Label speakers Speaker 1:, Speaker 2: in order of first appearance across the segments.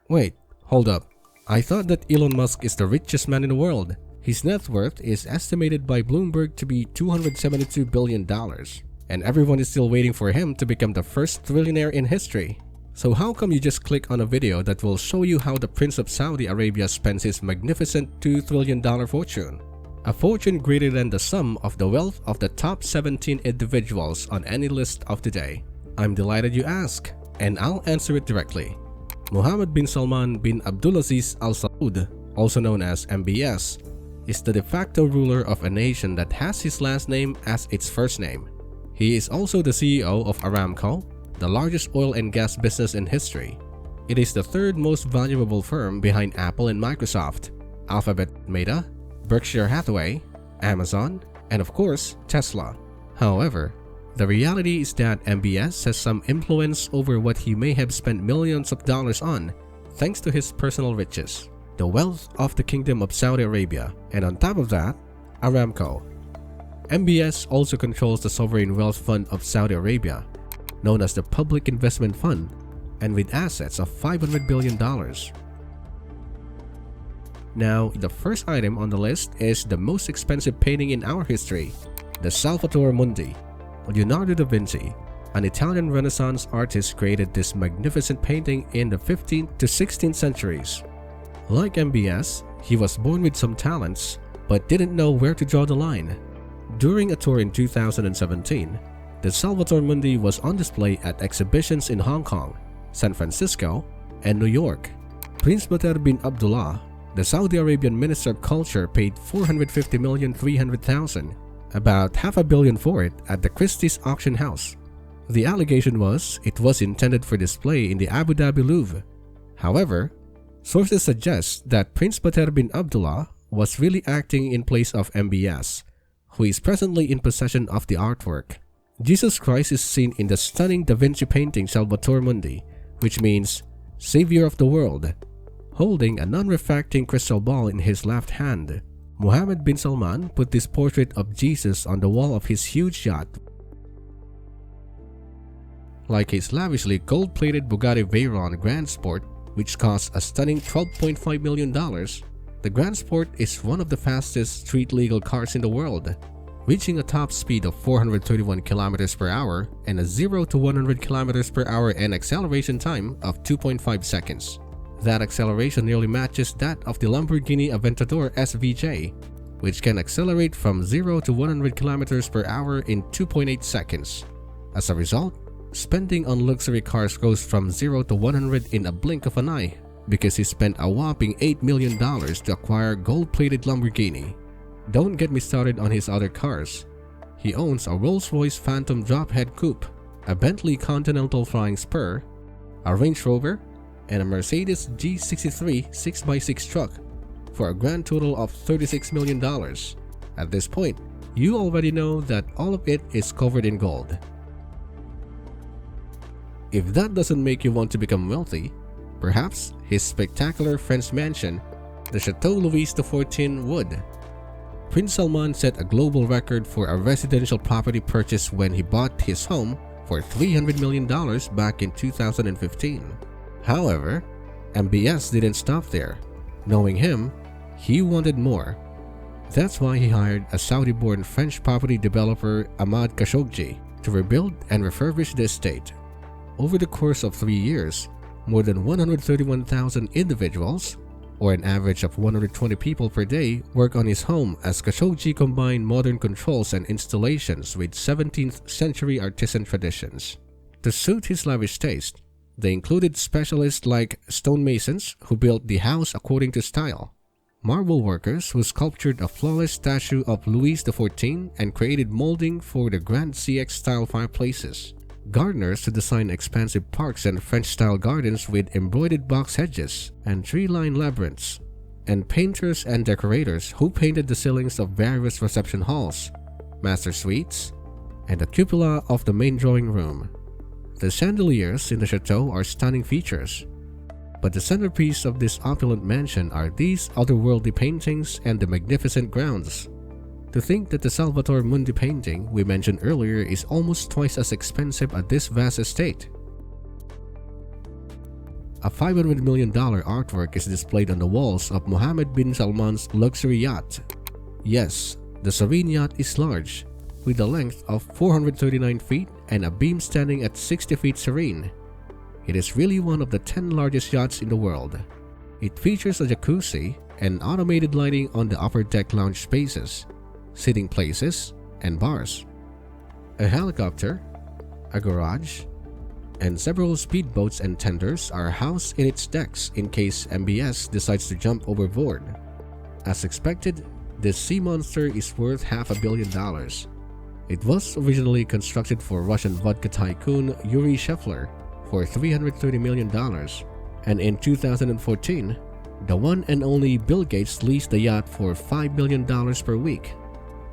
Speaker 1: Wait, hold up. I thought that Elon Musk is the richest man in the world. His net worth is estimated by Bloomberg to be $272 billion, and everyone is still waiting for him to become the first trillionaire in history. So how come you just click on a video that will show you how the Prince of Saudi Arabia spends his magnificent $2 trillion fortune? A fortune greater than the sum of the wealth of the top 17 individuals on any list of today. I'm delighted you ask, and I'll answer it directly. Mohammed bin Salman bin Abdulaziz Al Saud, also known as MBS, is the de facto ruler of a nation that has his last name as its first name. He is also the CEO of Aramco, the largest oil and gas business in history. It is the third most valuable firm behind Apple and Microsoft, Alphabet, Meta, Berkshire Hathaway, Amazon, and of course, Tesla. However, the reality is that MBS has some influence over what he may have spent millions of dollars on, thanks to his personal riches, the wealth of the Kingdom of Saudi Arabia, and on top of that, Aramco. MBS also controls the Sovereign Wealth Fund of Saudi Arabia, known as the Public Investment Fund, and with assets of $500 billion. Now, the first item on the list is the most expensive painting in our history, the Salvator Mundi. Leonardo da Vinci, an Italian Renaissance artist, created this magnificent painting in the 15th to 16th centuries. Like MBS, he was born with some talents, but didn't know where to draw the line. During a tour in 2017, the Salvator Mundi was on display at exhibitions in Hong Kong, San Francisco, and New York. Prince Bater bin Abdullah, the Saudi Arabian Minister of Culture, paid $450,300,000, about $500 million for it, at the Christie's auction house. The allegation was it was intended for display in the Abu Dhabi Louvre. However, sources suggest that Prince Bater bin Abdullah was really acting in place of MBS, who is presently in possession of the artwork. Jesus Christ is seen in the stunning Da Vinci painting Salvator Mundi, which means Savior of the World, holding a non-refracting crystal ball in his left hand. Mohammed bin Salman put this portrait of Jesus on the wall of his huge yacht. Like his lavishly gold-plated Bugatti Veyron Grand Sport, which costs a stunning $12.5 million, the Grand Sport is one of the fastest street-legal cars in the world, reaching a top speed of 431 km per hour and a 0 to 100 km per hour and acceleration time of 2.5 seconds. That acceleration nearly matches that of the Lamborghini Aventador SVJ, which can accelerate from 0 to 100 km per hour in 2.8 seconds. As a result, spending on luxury cars goes from 0 to 100 in a blink of an eye, because he spent a whopping $8 million to acquire gold-plated Lamborghini. Don't get me started on his other cars. He owns a Rolls-Royce Phantom Drophead Coupe, a Bentley Continental Flying Spur, a Range Rover, and a Mercedes G63 6x6 truck, for a grand total of $36 million. At this point, you already know that all of it is covered in gold. If that doesn't make you want to become wealthy, perhaps his spectacular French mansion, the Chateau Louis XIV, would. Prince Salman set a global record for a residential property purchase when he bought his home for $300 million back in 2015. However, MBS didn't stop there. Knowing him, he wanted more. That's why he hired a Saudi-born French property developer, Ahmad Khashoggi, to rebuild and refurbish the estate. Over the course of 3 years, more than 131,000 individuals, or an average of 120 people per day, work on his home as Khashoggi combined modern controls and installations with 17th century artisan traditions. To suit his lavish taste, they included specialists like stonemasons who built the house according to style, marble workers who sculptured a flawless statue of Louis XIV and created molding for the Grand CX-style fireplaces, gardeners who designed expansive parks and French-style gardens with embroidered box hedges and tree-lined labyrinths, and painters and decorators who painted the ceilings of various reception halls, master suites, and the cupola of the main drawing room. The chandeliers in the chateau are stunning features, but the centerpiece of this opulent mansion are these otherworldly paintings and the magnificent grounds. To think that the Salvator Mundi painting we mentioned earlier is almost twice as expensive as this vast estate. A $500 million artwork is displayed on the walls of Mohammed bin Salman's luxury yacht. Yes, the Serene yacht is large, with a length of 439 feet and a beam standing at 60 feet serene. It is really one of the 10 largest yachts in the world. It features a jacuzzi and automated lighting on the upper deck lounge spaces, sitting places, and bars. A helicopter, a garage, and several speedboats and tenders are housed in its decks in case MBS decides to jump overboard. As expected, this sea monster is worth $500 million. It was originally constructed for Russian vodka tycoon Yuri Shefler for $330 million, and in 2014, the one and only Bill Gates leased the yacht for $5 million per week.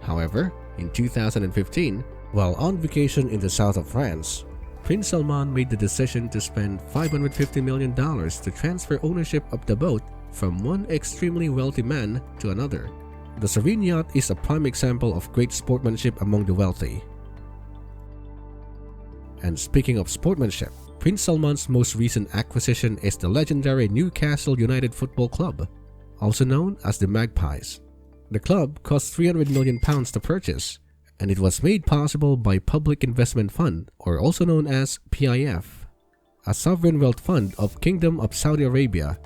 Speaker 1: However, in 2015, while on vacation in the south of France, Prince Salman made the decision to spend $550 million to transfer ownership of the boat from one extremely wealthy man to another. The Serene yacht is a prime example of great sportsmanship among the wealthy. And speaking of sportsmanship, Prince Salman's most recent acquisition is the legendary Newcastle United Football Club, also known as the Magpies. The club cost £300 million to purchase, and it was made possible by Public Investment Fund, or also known as PIF, a sovereign wealth fund of Kingdom of Saudi Arabia.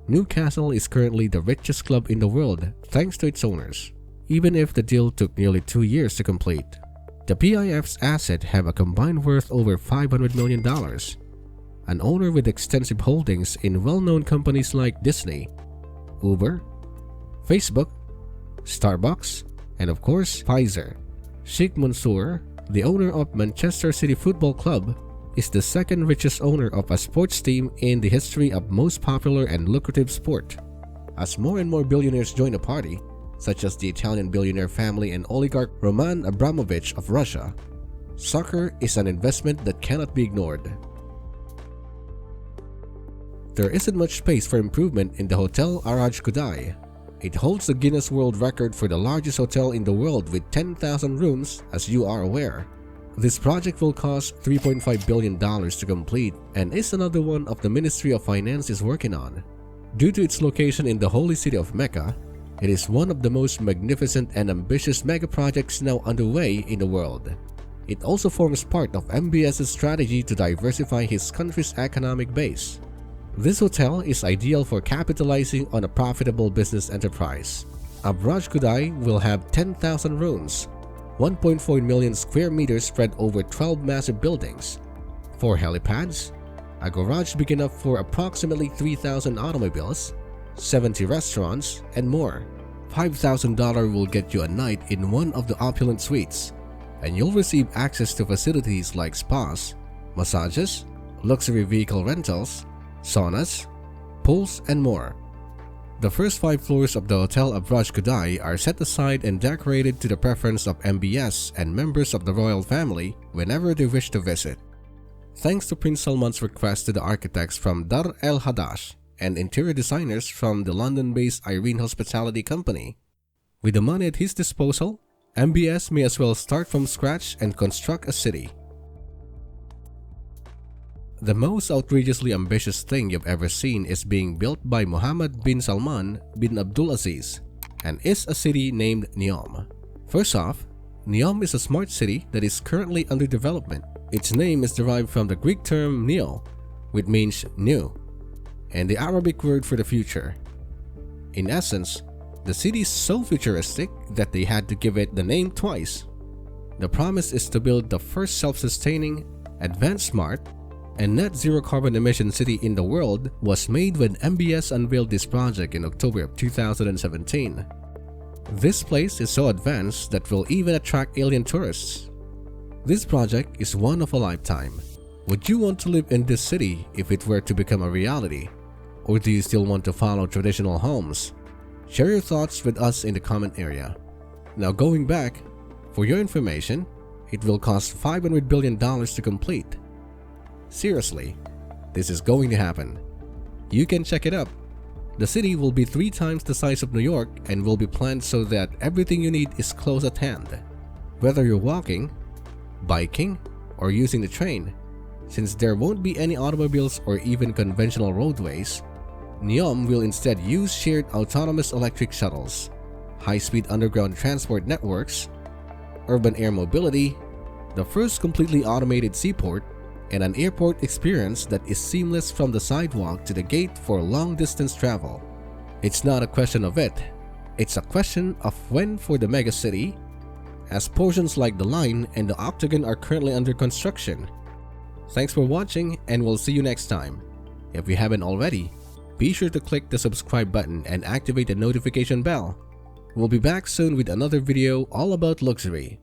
Speaker 1: Newcastle is currently the richest club in the world thanks to its owners, even if the deal took nearly 2 years to complete. The PIF's assets have a combined worth over $500 million. An owner with extensive holdings in well-known companies like Disney, Uber, Facebook, Starbucks, and of course Pfizer. Sheikh Mansour, the owner of Manchester City Football Club, is the second richest owner of a sports team in the history of most popular and lucrative sport. As more and more billionaires join the party, such as the Italian billionaire family and oligarch Roman Abramovich of Russia, soccer is an investment that cannot be ignored. There isn't much space for improvement in the Hotel Araj Kudai. It holds the Guinness World Record for the largest hotel in the world with 10,000 rooms, as you are aware. This project will cost $3.5 billion to complete and is another one of the Ministry of Finance is working on. Due to its location in the holy city of Mecca, it is one of the most magnificent and ambitious mega projects now underway in the world. It also forms part of MBS's strategy to diversify his country's economic base. This hotel is ideal for capitalizing on a profitable business enterprise. Abraj Kudai will have 10,000 rooms, 1.4 million square meters spread over 12 massive buildings, 4 helipads, a garage big enough for approximately 3,000 automobiles, 70 restaurants, and more. $5,000 will get you a night in one of the opulent suites, and you'll receive access to facilities like spas, massages, luxury vehicle rentals, saunas, pools, and more. The first 5 floors of the Hotel Abraj Kudai are set aside and decorated to the preference of MBS and members of the royal family whenever they wish to visit. Thanks to Prince Salman's request to the architects from Dar El Hadash and interior designers from the London-based Irene Hospitality Company. With the money at his disposal, MBS may as well start from scratch and construct a city. The most outrageously ambitious thing you've ever seen is being built by Mohammed bin Salman bin Abdulaziz and is a city named NEOM. First off, NEOM is a smart city that is currently under development. Its name is derived from the Greek term neo, which means new, and the Arabic word for the future. In essence, the city is so futuristic that they had to give it the name twice. The promise is to build the first self-sustaining, advanced smart, and net zero carbon emission city in the world was made when MBS unveiled this project in October of 2017. This place is so advanced that will even attract alien tourists. This project is one of a lifetime. Would you want to live in this city if it were to become a reality? Or do you still want to follow traditional homes? Share your thoughts with us in the comment area. Now going back, for your information, it will cost $500 billion to complete. Seriously, this is going to happen. You can check it up. The city will be 3 times the size of New York and will be planned so that everything you need is close at hand. Whether you're walking, biking, or using the train, Since there won't be any automobiles or even conventional roadways, NEOM will instead use shared autonomous electric shuttles, high-speed underground transport networks, urban air mobility, the first completely automated seaport, and an airport experience that is seamless from the sidewalk to the gate for long-distance travel. It's not a question of it, it's a question of when for the megacity, as portions like the Line and the Octagon are currently under construction. Thanks for watching, and we'll see you next time. If you haven't already, be sure to click the subscribe button and activate the notification bell. We'll be back soon with another video all about luxury.